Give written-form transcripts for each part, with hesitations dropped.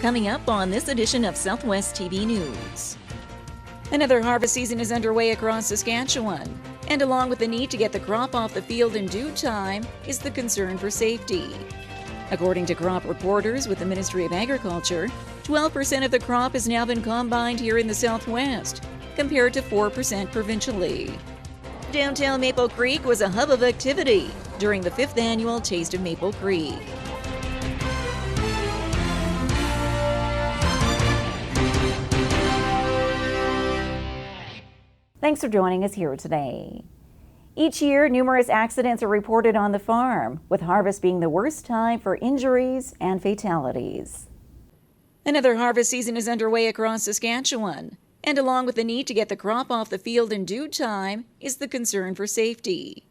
Coming up on this edition of Southwest TV News. Another harvest season is underway across Saskatchewan, and along with the need to get the crop off the field in due time is the concern for safety. According to crop reporters with the Ministry of Agriculture, 12% of the crop has now been combined here in the Southwest, compared to 4% provincially. Downtown Maple Creek was a hub of activity during the 5th annual Taste of Maple Creek. Thanks for joining us here today. Each year, numerous accidents are reported on the farm, with harvest being the worst time for injuries and fatalities. Another harvest season is underway across Saskatchewan, and along with the need to get the crop off the field in due time is the concern for safety.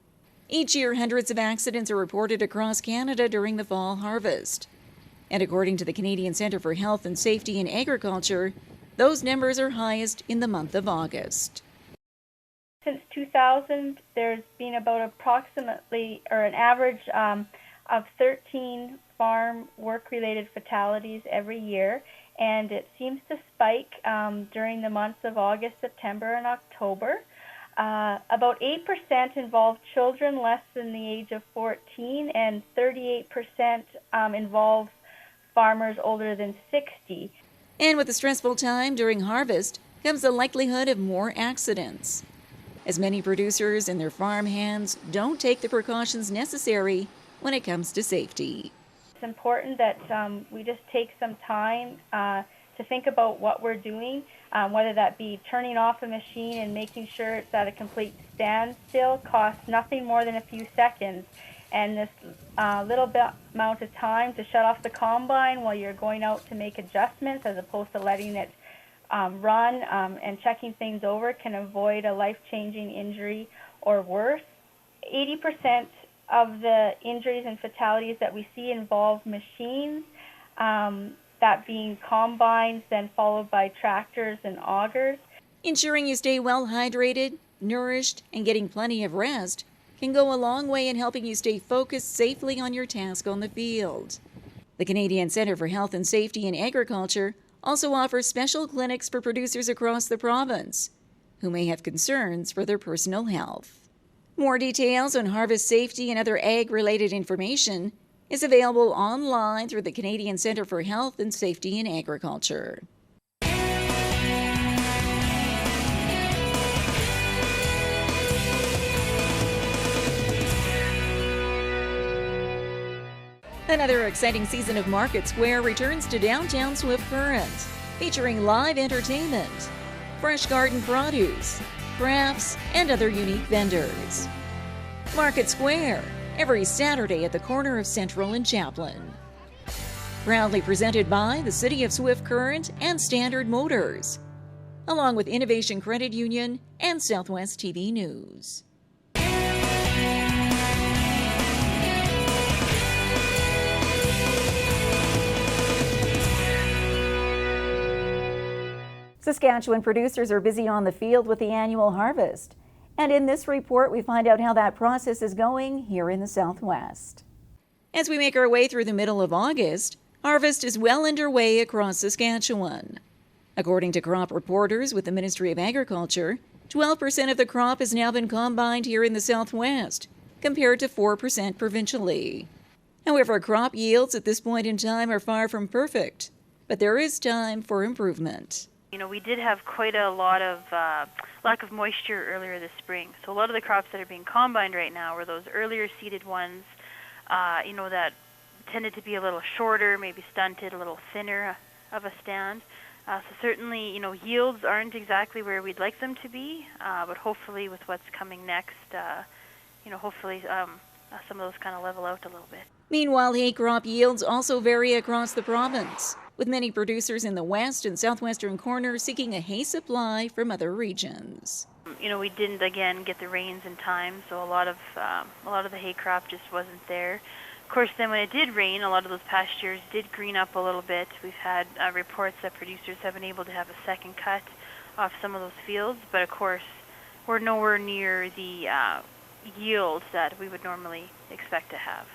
Each year, hundreds of accidents are reported across Canada during the fall harvest. And according to the Canadian Centre for Health and Safety in Agriculture, those numbers are highest in the month of August. Since 2000, there's been about approximately, or an average of 13 farm work-related fatalities every year, and it seems to spike during the months of August, September, and October. About 8% involve children less than the age of 14, and 38% involve farmers older than 60. And with the stressful time during harvest comes the likelihood of more accidents, as many producers and their farm hands don't take the precautions necessary when it comes to safety. It's important that we just take some time to think about what we're doing, whether that be turning off a machine and making sure it's at a complete standstill costs nothing more than a few seconds. And this little amount of time to shut off the combine while you're going out to make adjustments, as opposed to letting it run and checking things over, can avoid a life-changing injury or worse. 80% of the injuries and fatalities that we see involve machines, that being combines, then followed by tractors and augers. Ensuring you stay well hydrated, nourished, and getting plenty of rest can go a long way in helping you stay focused safely on your task on the field. The Canadian Centre for Health and Safety in Agriculture also offers special clinics for producers across the province who may have concerns for their personal health. More details on harvest safety and other ag-related information is available online through the Canadian Centre for Health and Safety in Agriculture. Another exciting season of Market Square returns to downtown Swift Current, featuring live entertainment, fresh garden produce, crafts, and other unique vendors. Market Square, every Saturday at the corner of Central and Chaplin. Proudly presented by the City of Swift Current and Standard Motors, along with Innovation Credit Union and Southwest TV News. Saskatchewan producers are busy on the field with the annual harvest. And in this report, we find out how that process is going here in the Southwest. As we make our way through the middle of August, harvest is well underway across Saskatchewan. According to crop reporters with the Ministry of Agriculture, 12% of the crop has now been combined here in the Southwest, compared to 4% provincially. However, crop yields at this point in time are far from perfect, but there is time for improvement. You know, we did have quite a lot of lack of moisture earlier this spring. So a lot of the crops that are being combined right now were those earlier seeded ones, that tended to be a little shorter, maybe stunted, a little thinner of a stand. So certainly, yields aren't exactly where we'd like them to be, but hopefully with what's coming next, hopefully some of those kind of level out a little bit. Meanwhile, hay crop yields also vary across the province, with many producers in the west and southwestern corners seeking a hay supply from other regions. We didn't again get the rains in time, so a lot of the hay crop just wasn't there. Of course, then when it did rain, a lot of those pastures did green up a little bit. We've had reports that producers have been able to have a second cut off some of those fields, but of course, we're nowhere near the yield that we would normally expect to have.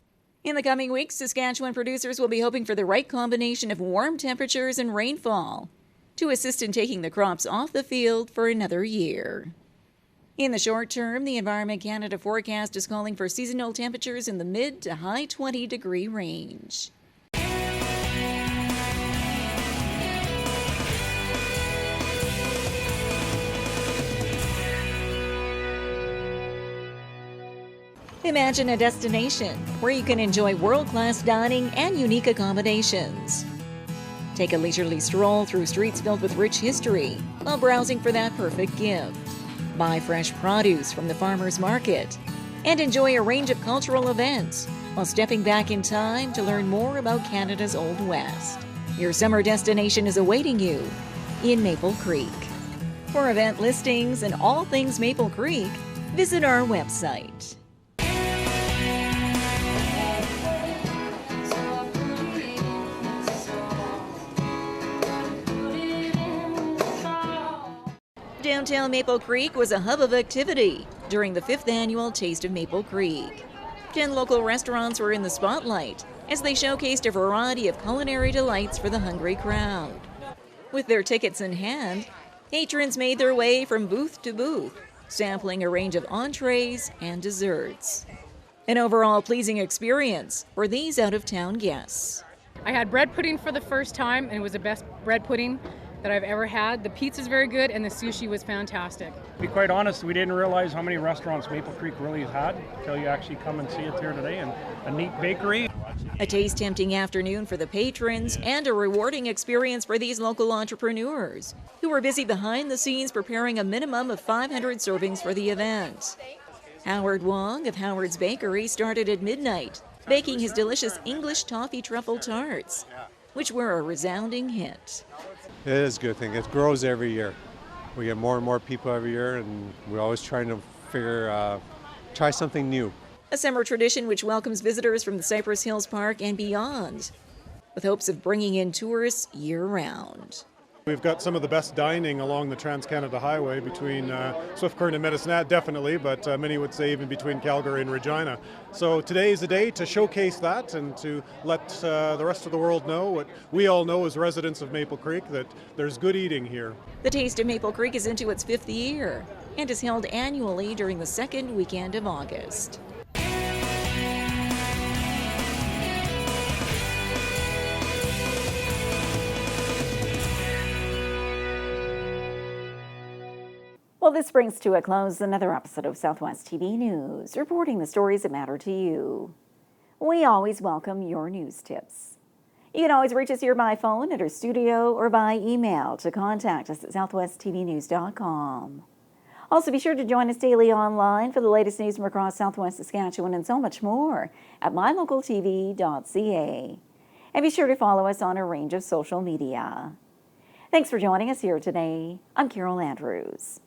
In the coming weeks, Saskatchewan producers will be hoping for the right combination of warm temperatures and rainfall to assist in taking the crops off the field for another year. In the short term, the Environment Canada forecast is calling for seasonal temperatures in the mid to high 20-degree range. Imagine a destination where you can enjoy world-class dining and unique accommodations. Take a leisurely stroll through streets filled with rich history while browsing for that perfect gift. Buy fresh produce from the farmers market and enjoy a range of cultural events while stepping back in time to learn more about Canada's Old West. Your summer destination is awaiting you in Maple Creek. For event listings and all things Maple Creek, visit our website. Downtown Maple Creek was a hub of activity during the 5th annual Taste of Maple Creek. 10 local restaurants were in the spotlight as they showcased a variety of culinary delights for the hungry crowd. With their tickets in hand, patrons made their way from booth to booth, sampling a range of entrees and desserts. An overall pleasing experience for these out-of-town guests. I had bread pudding for the first time, and it was the best bread pudding that I've ever had. The pizza's very good, and the sushi was fantastic. To be quite honest, we didn't realize how many restaurants Maple Creek really has had until you actually come and see it here today, and a neat bakery. A taste-tempting afternoon for the patrons and a rewarding experience for these local entrepreneurs who were busy behind the scenes preparing a minimum of 500 servings for the event. Howard Wong of Howard's Bakery started at midnight, baking his delicious English toffee truffle tarts, which were a resounding hit. It is a good thing. It grows every year. We get more and more people every year, and we're always trying to try something new. A summer tradition which welcomes visitors from the Cypress Hills Park and beyond, with hopes of bringing in tourists year-round. We've got some of the best dining along the Trans-Canada Highway between Swift Current and Medicine, definitely, but many would say even between Calgary and Regina. So today is the day to showcase that and to let the rest of the world know what we all know as residents of Maple Creek, that there's good eating here. The Taste of Maple Creek is into its 5th year and is held annually during the second weekend of August. Well, this brings to a close another episode of Southwest TV News, reporting the stories that matter to you. We always welcome your news tips. You can always reach us here by phone at our studio or by email to contact us at southwesttvnews.com. Also, be sure to join us daily online for the latest news from across Southwest Saskatchewan and so much more at MyLocalTV.ca. And be sure to follow us on a range of social media. Thanks for joining us here today. I'm Carol Andrews.